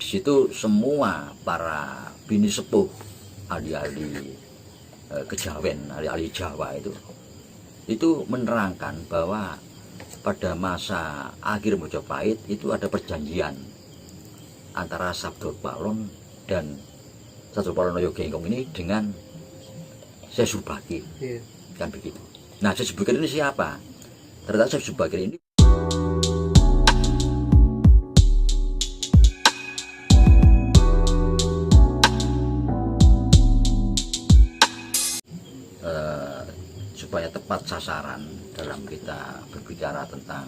situ semua para bini sepuh, ahli-ahli kejawen, ahli-ahli Jawa itu menerangkan bahwa pada masa akhir Mojopahit itu ada perjanjian antara Sabdo Palon dan Sabdo Palonoyo Genggong ini dengan Syekh Subakir, kan begitu. Nah, Syekh Subakir ini siapa? Ternyata Syekh Subakir ini supaya tepat sasaran dalam kita berbicara tentang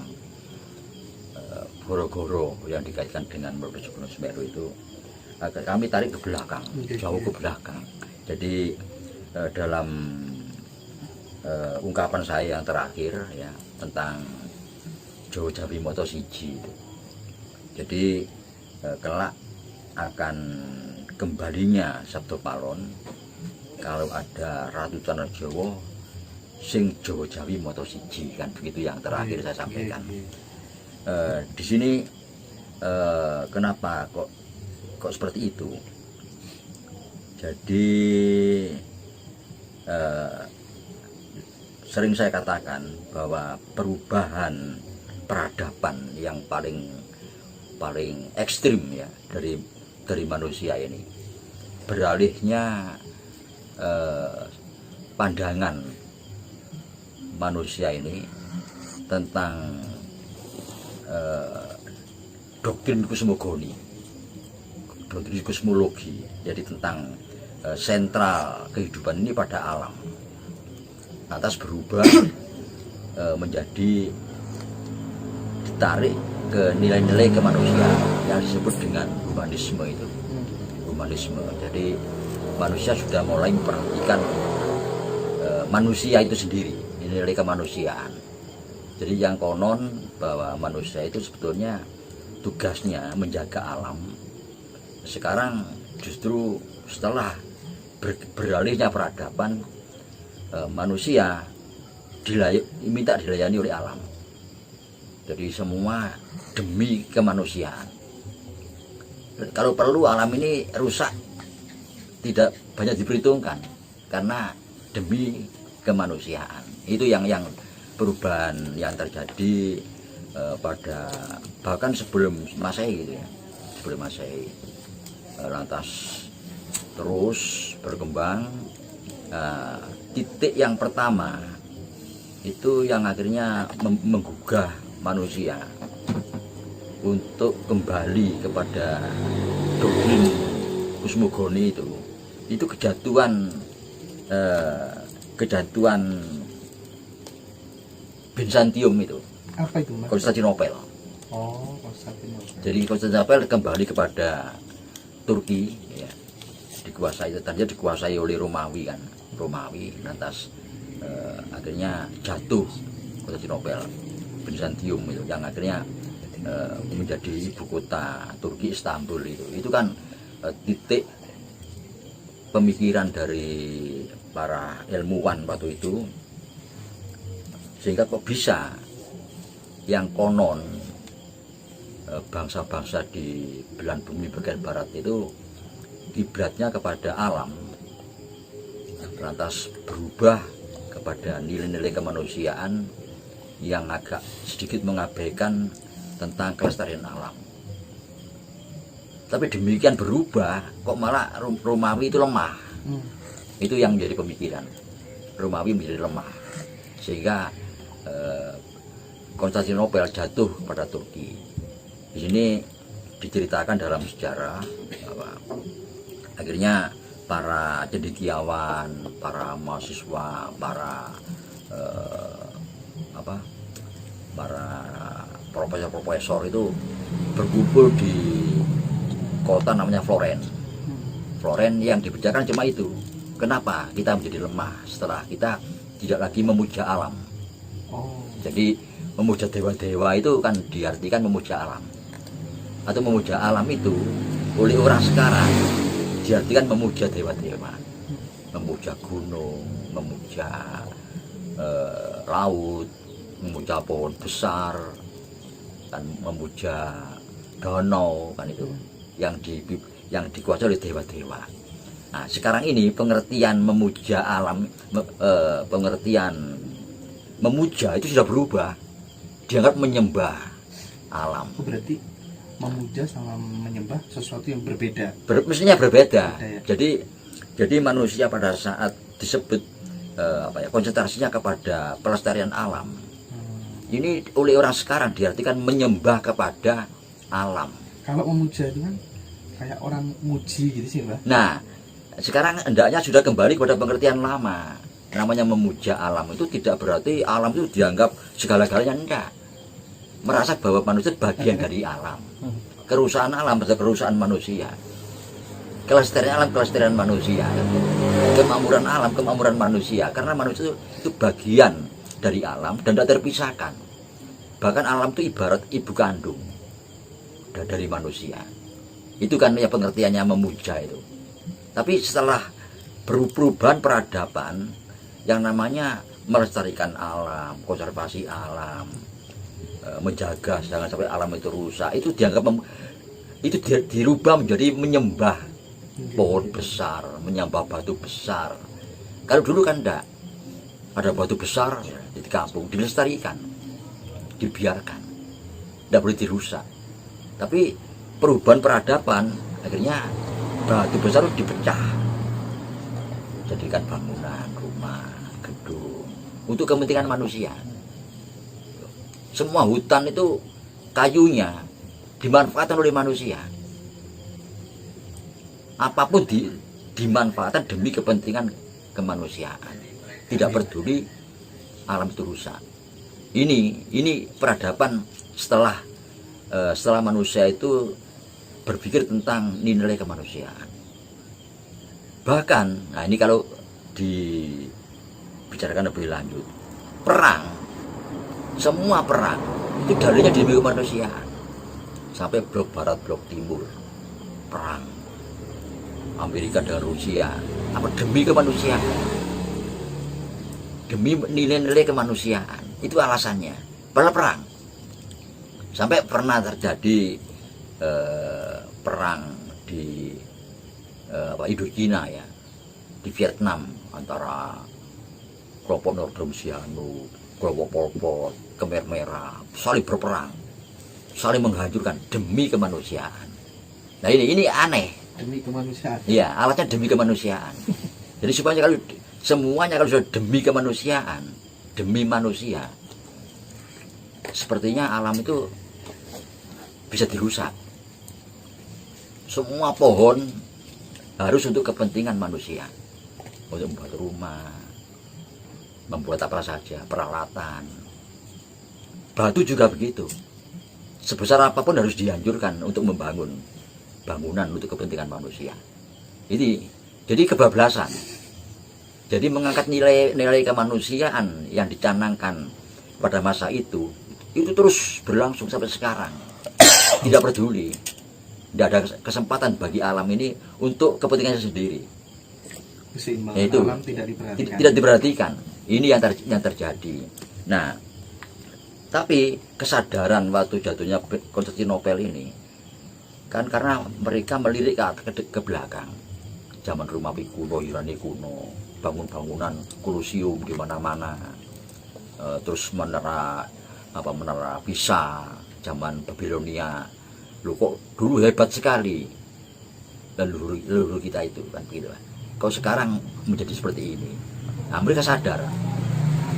Goro-goro yang dikaitkan dengan Meletus Gunung Semeru itu, kami tarik ke belakang, jauh ke belakang. Jadi dalam ungkapan saya yang terakhir ya tentang Jawa Jawi Moto Siji itu, jadi kelak akan kembalinya Sabdo Palon kalau ada Ratu Tanah Jawa sing Jawa Jawi Moto Siji, kan begitu yang terakhir saya sampaikan. Di sini kenapa kok seperti itu? Jadi sering saya katakan bahwa perubahan peradaban yang paling ekstrim ya dari manusia ini, beralihnya pandangan manusia ini tentang doktrin kosmogoni, doktrin kosmologi, jadi tentang sentral kehidupan ini pada alam, lantas berubah menjadi ditarik ke nilai-nilai kemanusiaan yang disebut dengan humanisme itu. Humanisme. Jadi manusia sudah mulai memperhatikan manusia itu sendiri, nilai kemanusiaan. Jadi yang konon bahwa manusia itu sebetulnya tugasnya menjaga alam. Sekarang justru setelah beralihnya peradaban, manusia minta dilayani oleh alam. Jadi semua demi kemanusiaan. Kalau perlu alam ini rusak tidak banyak diperhitungkan karena demi kemanusiaan. Itu yang perubahan yang terjadi pada bahkan sebelum Masehi gitu ya, sebelum Masehi. Lantas terus berkembang. Titik yang pertama itu yang akhirnya menggugah manusia untuk kembali kepada doktrin kosmogoni itu kejatuhan Bizantium itu. Apa itu, Mas? Konstantinopel. Oh, Konstantinopel. Jadi Konstantinopel kembali kepada Turki ya. Tadinya dikuasai oleh Romawi kan. Romawi, lantas akhirnya jatuh Konstantinopel, Bizantium itu yang akhirnya menjadi ibu kota Turki, Istanbul itu kan titik pemikiran dari para ilmuwan waktu itu, sehingga kok bisa yang konon bangsa-bangsa di belahan bumi bagian barat itu kiblatnya kepada alam, lantas berubah kepada nilai-nilai kemanusiaan yang agak sedikit mengabaikan tentang kelestarian alam. Tapi demikian berubah, kok malah Romawi itu lemah. Itu yang menjadi pemikiran. Romawi menjadi lemah, sehingga Konstantinopel jatuh pada Turki. Di sini diceritakan dalam sejarah bahwa akhirnya para cendekiawan, para mahasiswa, para profesor-profesor itu berkumpul di kota namanya Florence. Florence yang dibicarakan cuma itu. Kenapa kita menjadi lemah setelah kita tidak lagi memuja alam. Jadi memuja dewa-dewa itu kan diartikan memuja alam. Atau memuja alam itu oleh orang sekarang diartikan memuja dewa-dewa. Memuja gunung, memuja laut, memuja pohon besar, kan memuja danau kan itu. yang dikuasai oleh dewa-dewa. Nah, sekarang ini pengertian memuja alam, pengertian memuja itu sudah berubah, dianggap menyembah alam. Berarti memuja sama menyembah sesuatu yang berbeda. Mestinya berbeda. Ya. Jadi manusia pada saat disebut konsentrasinya kepada pelestarian alam. Ini oleh orang sekarang diartikan menyembah kepada alam. Kalau memuja itu kan kayak orang muji gitu sih, Mbak. Nah, sekarang hendaknya sudah kembali kepada pengertian lama. Namanya memuja alam itu tidak berarti alam itu dianggap segala-galanya, enggak. Merasa bahwa manusia bagian dari alam. Kerusakan alam adalah kerusakan manusia. Kelestarian alam, kelestarian manusia. Kemakmuran alam, kemakmuran manusia. Karena manusia itu bagian dari alam dan tidak terpisahkan. Bahkan alam itu ibarat ibu kandung dari manusia. Itu kan ya pengertiannya memuja itu. Tapi setelah perubahan peradaban yang namanya melestarikan alam, konservasi alam, menjaga jangan sampai alam itu rusak, itu dianggap itu dirubah menjadi menyembah pohon besar, menyembah batu besar. Kalau dulu kan enggak, ada batu besar di kampung dilestarikan, dibiarkan, tidak boleh dirusak. Tapi perubahan peradaban akhirnya batu besar itu dipecah, jadikan bangunan, rumah, gedung untuk kepentingan manusia. Semua hutan itu kayunya dimanfaatkan oleh manusia. Apapun dimanfaatkan demi kepentingan kemanusiaan. Tidak peduli alam itu rusak. Ini peradaban setelah manusia itu berpikir tentang nilai kemanusiaan. Bahkan, nah ini kalau dibicarakan lebih lanjut, perang, semua perang itu dalilnya demi kemanusiaan. Sampai blok barat, blok timur, perang Amerika dan Rusia, apa demi kemanusiaan, demi nilai-nilai kemanusiaan. Itu alasannya. Padahal perang. Sampai pernah terjadi perang di Indochina ya, di Vietnam antara kelompok Nordom Sihanouk, kelompok Pol Pot, Khmer Merah, saling berperang, saling menghancurkan demi kemanusiaan. Nah ini aneh. Demi kemanusiaan. Iya, alatnya demi kemanusiaan. Jadi supaya kalau semuanya kalau sudah demi kemanusiaan, demi manusia, sepertinya alam itu bisa dirusak. Semua pohon harus untuk kepentingan manusia, untuk membuat rumah, membuat apa saja, peralatan. Batu juga begitu. Sebesar apapun harus dihancurkan untuk membangun bangunan untuk kepentingan manusia. Jadi kebablasan. Jadi mengangkat nilai kemanusiaan yang dicanangkan pada masa itu terus berlangsung sampai sekarang. Tidak peduli. Tidak ada kesempatan bagi alam ini untuk kepentingannya sendiri. Keseimbangan Itu alam tidak diperhatikan. Ini yang terjadi. Nah, tapi kesadaran waktu jatuhnya Konstantinopel ini kan karena mereka melirik ke belakang, zaman Romawi kuno, Yunani kuno, bangun-bangunan Kolosium di mana-mana, terus menara Pisa, zaman Babilonia. Loh kok dulu hebat sekali leluhur kita itu kan begitu. Kok sekarang menjadi seperti ini? Nah, mereka sadar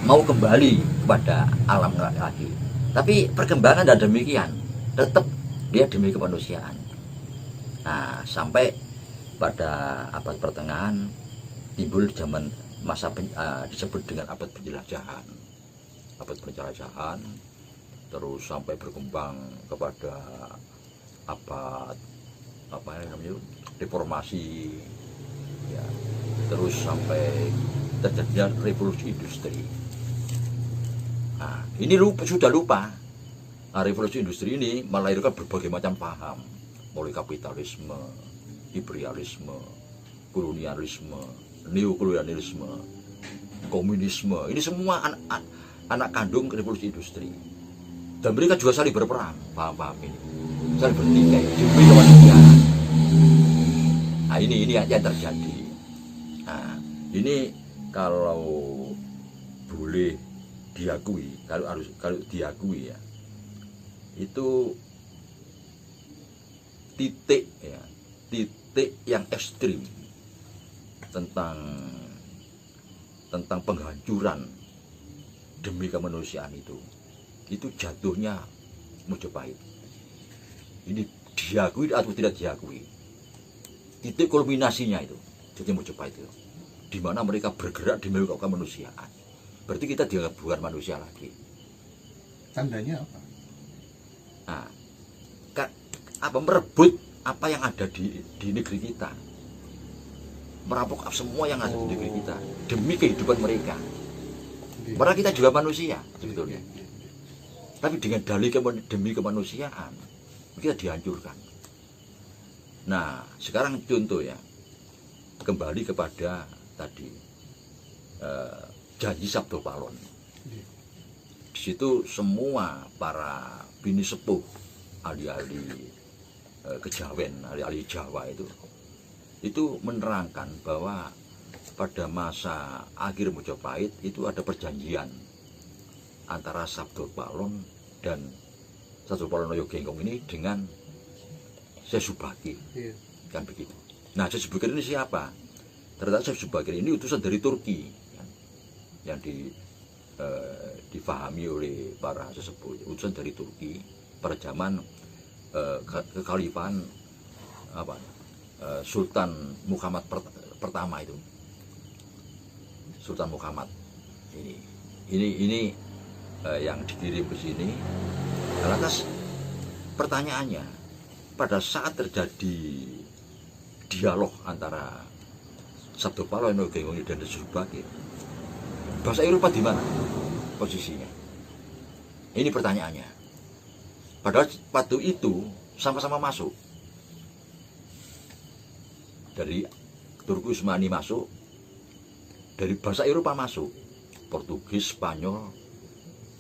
mau kembali kepada alam lagi. Tapi perkembangan dan demikian tetap dia demi kemanusiaan. Nah, sampai pada abad pertengahan timbul zaman masa disebut dengan abad penjelajahan. Abad penjelajahan terus sampai berkembang kepada abad reformasi ya, terus sampai terjadinya revolusi industri. Nah, ini sudah lupa. Nah, revolusi industri ini melahirkan berbagai macam paham, mulai kapitalisme, imperialisme, kolonialisme, neokolonialisme, komunisme. Ini semua anak kandung revolusi industri. Dan mereka juga saling berperang, paham-paham ini, saling bertikai demi kemanusiaan. ini yang terjadi. Nah, ini kalau boleh diakui, kalau diakui ya, itu titik yang ekstrim tentang penghancuran demi kemanusiaan itu jatuhnya Mojopahit. Ini diakui atau tidak diakui, titik kulminasinya itu jadi Mojopahit itu, di mana mereka bergerak demi kemanusiaan. Berarti kita dianggap bukan manusia lagi. Tandanya apa? Nah, merebut apa yang ada di negeri kita, merampok semua yang ada di negeri kita demi kehidupan mereka. Padahal kita juga manusia sebetulnya, tapi dengan dalih demi kemanusiaan kita dihancurkan. Nah, sekarang contoh ya, kembali kepada tadi janji Sabdo Palon. Di situ semua para bini sepuh, ahli-ahli kejawen, ahli-ahli Jawa itu menerangkan bahwa pada masa akhir Mojopahit itu ada perjanjian antara Sabdo Palon dan Sabdo Palon Noyo Genggong ini dengan Syekh Subakir, kan begitu. Nah, Syekh Subakir ini siapa? Ternyata Syekh Subakir ini utusan dari Turki, kan? Yang difahami oleh para sesepuh, utusan dari Turki pada zaman kekhalifahan Sultan Muhammad pertama itu, Sultan Muhammad ini yang dikirim ke sini. Lantas pertanyaannya, pada saat terjadi dialog antara Sabdo Palon Noyo Genggong dan Syekh Subakir, bahasa Eropa di mana posisinya? Ini pertanyaannya. Padahal waktu itu sama-sama masuk. Dari Turki Utsmani masuk, dari bahasa Eropa masuk, Portugis, Spanyol,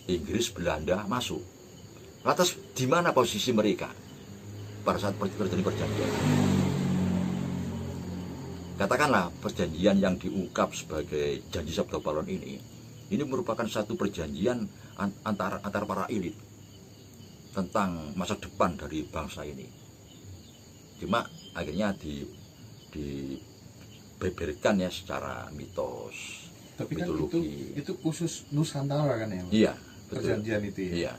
Inggris, Belanda masuk. Lantas di mana posisi mereka pada saat terjadi perjanjian? Katakanlah perjanjian yang diungkap sebagai janji Sabdo Palon ini merupakan satu perjanjian antara para elit tentang masa depan dari bangsa ini. Cuma akhirnya dibeberkan ya secara mitos. Tapi mitologi. Kan itu khusus Nusantara kan ya? Iya, betul. Perjanjian itu ya? Iya.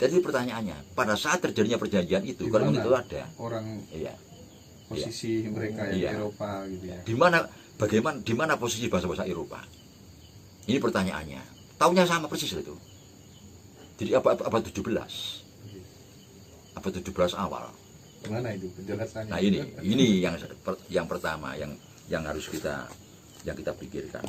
Jadi pertanyaannya, pada saat terjadinya perjanjian itu, kalau itu ada orang, iya, posisi mereka yang iya, Eropa gitu ya? Di mana posisi bangsa-bangsa Eropa? Ini pertanyaannya. Tahunnya sama persis itu. Jadi abad 17. Abad 17 awal. Gimana itu penjelasannya? Nah, ini yang pertama yang harus kita pikirkan.